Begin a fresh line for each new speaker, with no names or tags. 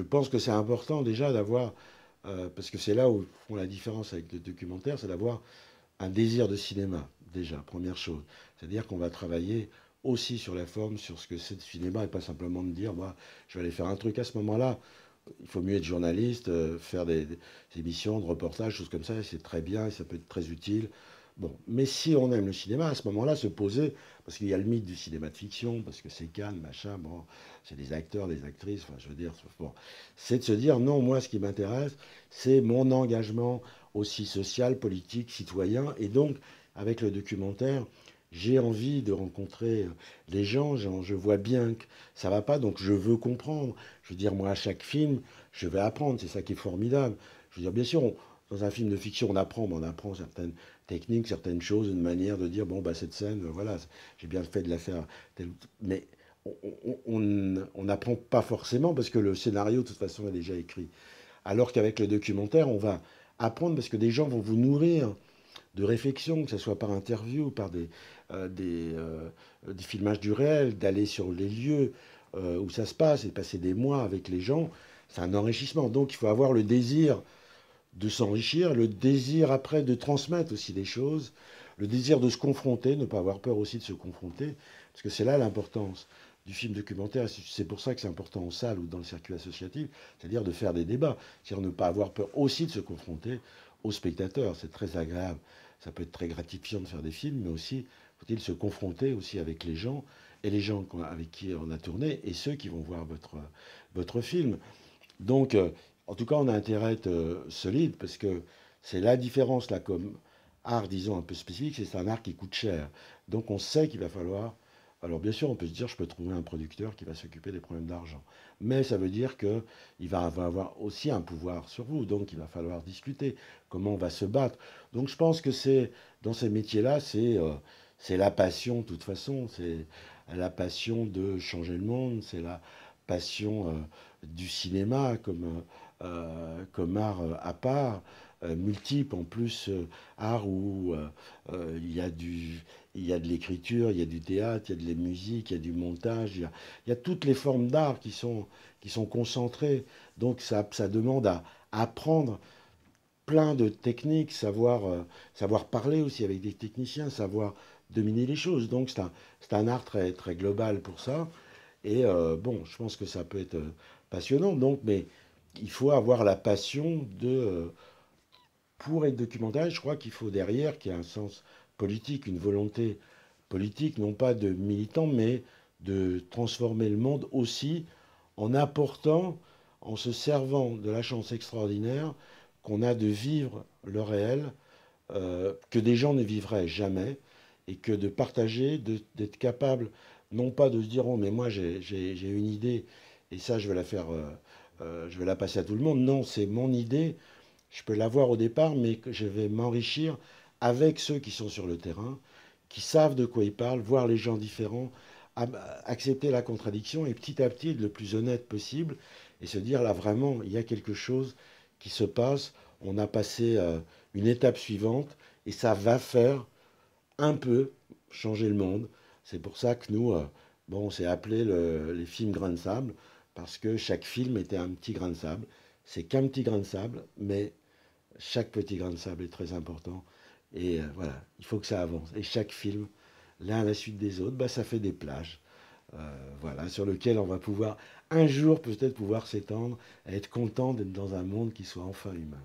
pense que c'est important déjà d'avoir, parce que c'est là où font la différence avec le documentaire, c'est d'avoir un désir de cinéma, déjà, première chose. C'est-à-dire qu'on va travailler aussi sur la forme, sur ce que c'est le cinéma, et pas simplement de dire, bah, je vais aller faire un truc à ce moment-là. Il faut mieux être journaliste, faire des émissions de reportages, choses comme ça, et c'est très bien, et ça peut être très utile. Bon, mais si on aime le cinéma, à ce moment-là, se poser, parce qu'il y a le mythe du cinéma de fiction, parce que c'est Cannes, machin, bon, c'est des acteurs, des actrices, enfin, je veux dire, bon, c'est de se dire, non, moi, ce qui m'intéresse, c'est mon engagement aussi social, politique, citoyen, et donc, avec le documentaire, j'ai envie de rencontrer les gens, je vois bien que ça va pas, donc je veux comprendre. Je veux dire, moi, à chaque film, je vais apprendre, c'est ça qui est formidable. Je veux dire, bien sûr, dans un film de fiction, on apprend, mais on apprend certaines techniques, certaines choses, une manière de dire, bon, bah, cette scène, voilà, j'ai bien fait de la faire. Mais on n'apprend pas forcément parce que le scénario, de toute façon, est déjà écrit. Alors qu'avec le documentaire, on va apprendre parce que des gens vont vous nourrir de réflexion, que ce soit par interview, par des filmages du réel, d'aller sur les lieux où ça se passe et de passer des mois avec les gens, c'est un enrichissement. Donc il faut avoir le désir de s'enrichir, le désir après de transmettre aussi des choses, le désir de se confronter, ne pas avoir peur aussi de se confronter, parce que c'est là l'importance du film documentaire. C'est pour ça que c'est important en salle ou dans le circuit associatif, c'est-à-dire de faire des débats, c'est-à-dire ne pas avoir peur aussi de se confronter aux spectateurs. C'est très agréable, ça peut être très gratifiant de faire des films, mais aussi faut-il se confronter aussi avec les gens et les gens avec qui on a tourné et ceux qui vont voir votre film. Donc, en tout cas, on a intérêt à être solide parce que c'est la différence là comme art, disons, un peu spécifique, c'est un art qui coûte cher. Donc, on sait qu'il va falloir. Alors, bien sûr, on peut se dire, je peux trouver un producteur qui va s'occuper des problèmes d'argent. Mais ça veut dire qu'il va avoir aussi un pouvoir sur vous. Donc, il va falloir discuter comment on va se battre. Donc, je pense que c'est dans ces métiers-là, c'est la passion, de toute façon. C'est la passion de changer le monde. C'est la passion du cinéma comme art à part, multiple en plus, art où il y a de l'écriture, il y a du théâtre, il y a de la musique, il y a du montage, il y a toutes les formes d'art qui sont concentrées. Donc ça demande à apprendre plein de techniques, savoir parler aussi avec des techniciens, savoir dominer les choses. Donc c'est un art très, très global pour ça. Et bon, je pense que ça peut être passionnant, donc, mais il faut avoir la passion pour être documentariste, je crois qu'il faut derrière qu'il y ait un sens politique, une volonté politique, non pas de militant, mais de transformer le monde aussi en apportant, en se servant de la chance extraordinaire qu'on a de vivre le réel, que des gens ne vivraient jamais, et que de partager, d'être capable, non pas de se dire, oh mais moi j'ai une idée, et ça je vais la faire, je vais la passer à tout le monde. Non, c'est mon idée, je peux l'avoir au départ, mais que je vais m'enrichir avec ceux qui sont sur le terrain, qui savent de quoi ils parlent, voir les gens différents, accepter la contradiction et petit à petit être le plus honnête possible et se dire là vraiment, il y a quelque chose qui se passe, on a passé une étape suivante et ça va faire un peu changer le monde. C'est pour ça que nous, bon, on s'est appelé les films grains de sable, parce que chaque film était un petit grain de sable. C'est qu'un petit grain de sable, mais chaque petit grain de sable est très important. Et voilà, il faut que ça avance. Et chaque film, l'un à la suite des autres, bah, ça fait des plages. Voilà, sur lequel on va pouvoir un jour peut-être pouvoir s'étendre, à être content d'être dans un monde qui soit enfin humain.